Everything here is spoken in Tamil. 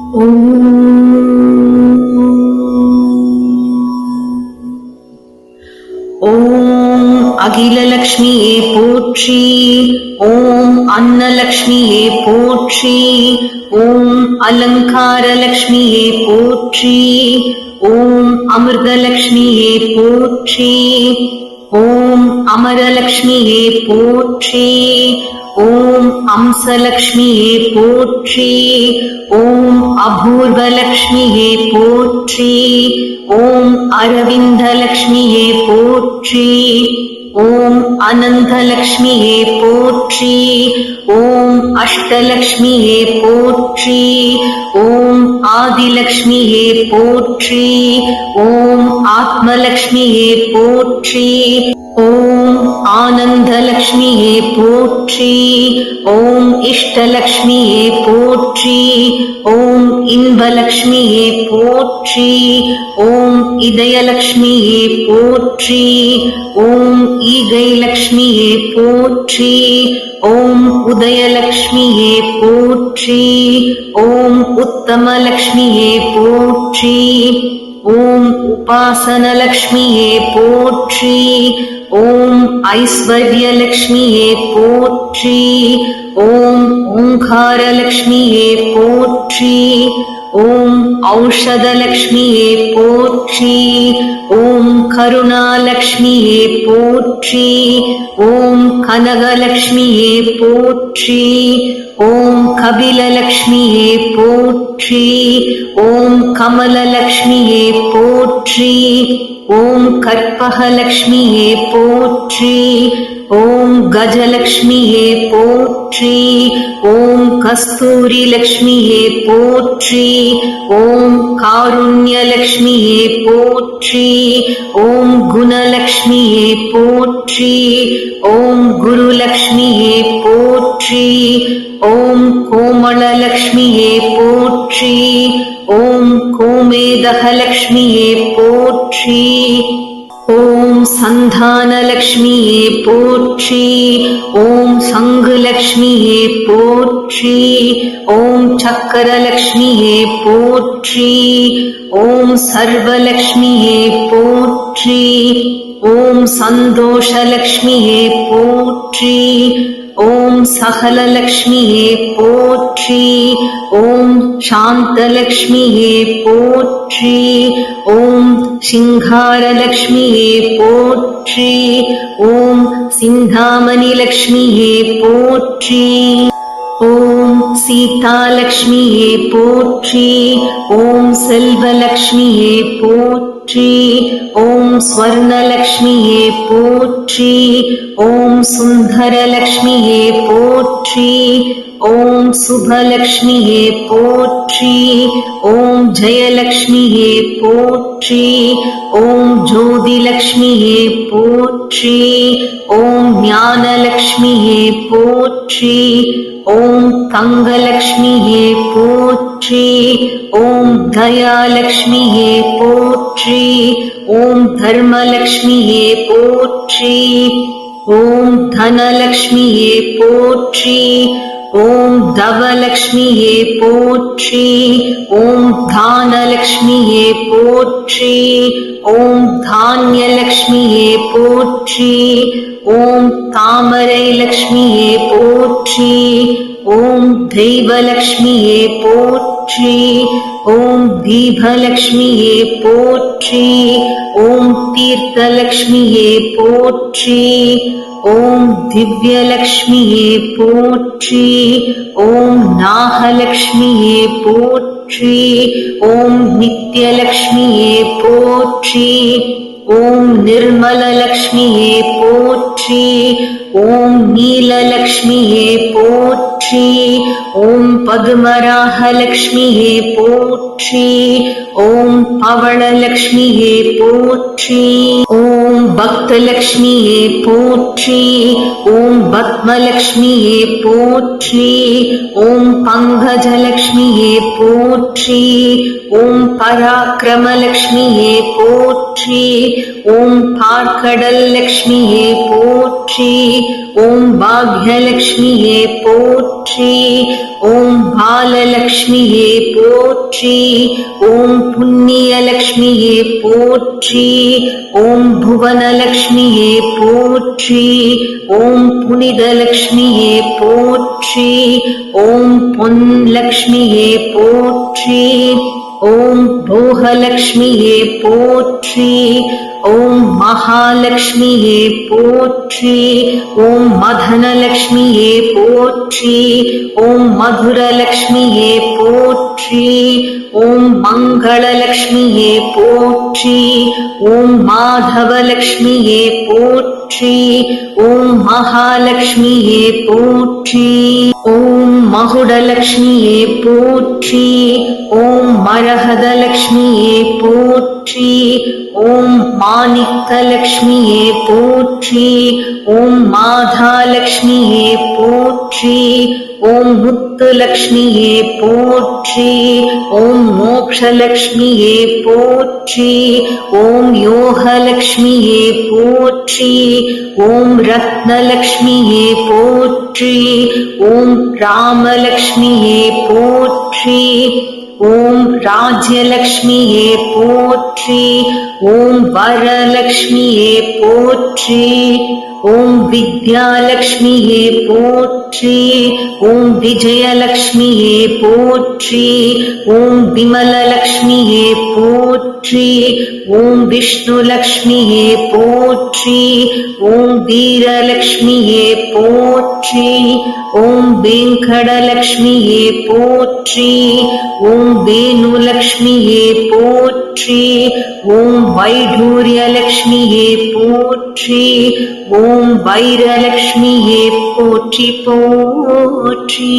ஓம் அகிலலக்ஷ்மியே போற்றி. ஓம் அன்னலக்ஷ்மியே போற்றி. ஓம் அலங்காரலக்ஷ்மியே போற்றி. ஓம் அமிர்தலக்ஷ்மியே போற்றி. ஓம் அமரலக்ஷ்மியே போற்றி. ஓம் அம்சலக்ஷ்மியே போற்றி. ஓம் அபூர்வலக்ஷ்மியே போற்றி. ஓம் அரவிந்தலக்ஷ்மியே போற்றி. ஓம் அனந்தலக்ஷ்மியே போற்றி. ஓம் அஷ்டலக்ஷ்மியே போற்றி. ஓம் ஆதிலக்ஷ்மியே போற்றி. ஓம் ஆத்மலக்ஷ்மியே போற்றி. ஓம் ஆனந்தலக்ஷ்மியே போற்றி. ஓம் இஷ்டலக்ஷ்மியே போற்றி. ஓம் இன்பலக்ஷ்மியே போற்றி. ஓம் இதயலக்ஷ்மியே போற்றி. ஓம் ஈகைலக்ஷ்மியே போற்றி. ஓம் உதயலக்ஷ்மியே போற்றி. ஓம் உத்தமலக்ஷ்மியே போற்றி. ஓம் உபாசனலக்ஷ்மியே போற்றி. ஓம் ஐஸ்வர்யலக்ஷ்மியே போற்றி. ஓம் ஓங்காரலக்ஷ்மியே போற்றி. ஓம் ஔஷதலக்ஷ்மியே போற்றி. ஓம் கருணாலக்ஷ்மியே போற்றி. ஓம் கனகலக்ஷ்மியே போற்றி. ஓம் கபிலலக்ஷ்மியே போற்றி. ஓம் கமலலக்ஷ்மியே போற்றி. ஓம் கற்பகலக்ஷ்மியே போற்றி. ஓம் கஜலக்ஷ்மியே போற்றி. ஓம் கஸ்தூரி லக்ஷ்மியே போற்றி. ஓம் காருண்யலக்ஷ்மியே போற்றி. ஓம் குணலக்ஷ்மியே போற்றி. ஓம் குருலக்ஷ்மியே போற்றி. ஓம் கோமளலக்ஷ்மியே போற்றி. ஓம் கோமேதகலக்ஷ்மியே போற்றி. ஓம் சந்தானலக்ஷ்மியே போற்றி. ஓம் சங்குலக்ஷ்மியே போற்றி. ஓம் சக்கரலக்ஷ்மியே போற்றி. ஓம் சர்வலக்ஷ்மியே போற்றி. ஓம் சந்தோஷலக்ஷ்மியே போற்றி. ஓம் சகலலக்ஷ்மியே போற்றி. ஓம் சாந்தலக்ஷ்மியே போற்றி. ஓம் சிங்காரலக்ஷ்மியே போற்றி. ஓம் சிந்தாமணிலக்ஷ்மியே போற்றி. ஓம் சீதாலக்ஷ்மியே போற்றி. ஓம் செல்வலக்ஷ்மியே போற்றி. ஓம் ஸ்வர்ணலக்ஷ்மியே போற்றி. ஓம் சுந்தரலக்ஷ்மியே போற்றி. ஓம் சுபலக்ஷ்மியே போற்றி. ஓம் ஜெயலக்ஷ்மியே போற்றி. ஓம் ஜோதிலக்ஷ்மியே போற்றி. ஓம் ஞானலக்ஷ்மியே போற்றி. ஓம் தங்கலக்ஷ்மியே போற்றி. ஓம் தயாலக்ஷ்மியே போற்றி. ஓம் தர்மலக்ஷ்மியே போற்றி. ஓம் தனலக்ஷ்மியே போற்றி. ஓம் தவலக்ஷ்மியே போற்றி. ஓம் தானலக்ஷ்மியே போற்றி. ஓம் தானியலக்ஷ்மியே போற்றி. ஓம் தாமரை லக்ஷ்மியே போற்றி. ஓம் தெய்வலக்ஷ்மியே போற்றி. ஓம் தீபலக்ஷ்மியே போற்றி. ஓம் தீர்த்தலக்ஷ்மியே போற்றி. ஓம் திவ்யலக்ஷ்மியே போற்றி. ஓம் நாகலக்ஷ்மியே போற்றி. ஓம் நித்யலக்ஷ்மியே போற்றி. ஓம் நிர்மலலக்ஷ்மியே போற்றி. ஓம் நீலலக்ஷ்மியே போற்றி. ஓம் பதுமராகலக்ஷ்மியே போற்றி. ஓம் பவளலக்ஷ்மியே போற்றி. ஓம் பக்தலக்ஷ்மியே போற்றி. ஓம் பத்மலக்ஷ்மியே போற்றி. ஓம் பங்கஜலக்ஷ்மியே போற்றி. ஓம் பராக்கிரமலக்ஷ்மியே போற்றி. ஓம் பார்க்கடல் லக்ஷ்மியே போற்றி. ஓம் பாக்யலக்ஷ்மியே போற்றி. போற்றி. ஓம் பாலலக்ஷ்மியே போற்றி. ஓம் புண்ணியலக்ஷ்மியே போற்றி. ஓம் புவனலக்ஷ்மியே போற்றி. ஓம் புனிதலக்ஷ்மியே போற்றி. ஓம் பொன்லக்ஷ்மியே போற்றி. ஓம் போகலக்ஷ்மியே போற்றி. ஓம் மகாலக்ஷ்மியே போற்றி. ஓம் மதனலக்ஷ்மியே போற்றி. ஓம் மதுரலக்ஷ்மியே போற்றி. ஓம் மங்களலக்ஷ்மியே போற்றி. ஓம் மாதவலக்ஷ்மியே போற்றி. ஓம் மகாலக்ஷ்மியே போற்றி. ஓம் மகுடலக்ஷ்மியே போற்றி. ஓம் மரகதலக்ஷ்மியே போற்றி. ஓம் மாணிக்கலக்ஷ்மியே போற்றி. ஓம் மாதாலக்ஷ்மியே போற்றி. ஓம் முத்துலக்ஷ்மியே போற்றி. ஓம் மோக்ஷலக்ஷ்மியே போற்றி. ஓம் யோகலக்ஷ்மியே போற்றி. ஓம் ரத்னலக்ஷ்மியே போற்றி. ஓம் ராமலக்ஷ்மியே போற்றி. ஓம் ராஜ்யலக்ஷ்மியே போற்றி. ஓம் வரலக்ஷ்மியே போற்றி. ஓம் வித்யாலக்ஷ்மியே போற்றி. ஓம் விஜயலக்ஷ்மியே போற்றி. ஓம் விமலலக்ஷ்மியே போற்றி. ஓம் விஷ்ணுலக்ஷ்மியே போற்றி. ஓம் வீரலக்ஷ்மியே போற்றி. ஓம் வெங்கடலக்ஷ்மியே போற்றி. ஓம் வேணுலக்ஷ்மியே போற்றி. ஓம் வைடூரியலக்ஷ்மியே போற்றி. ஓம் வைரலக்ஷ்மியே போற்றி போற்றி.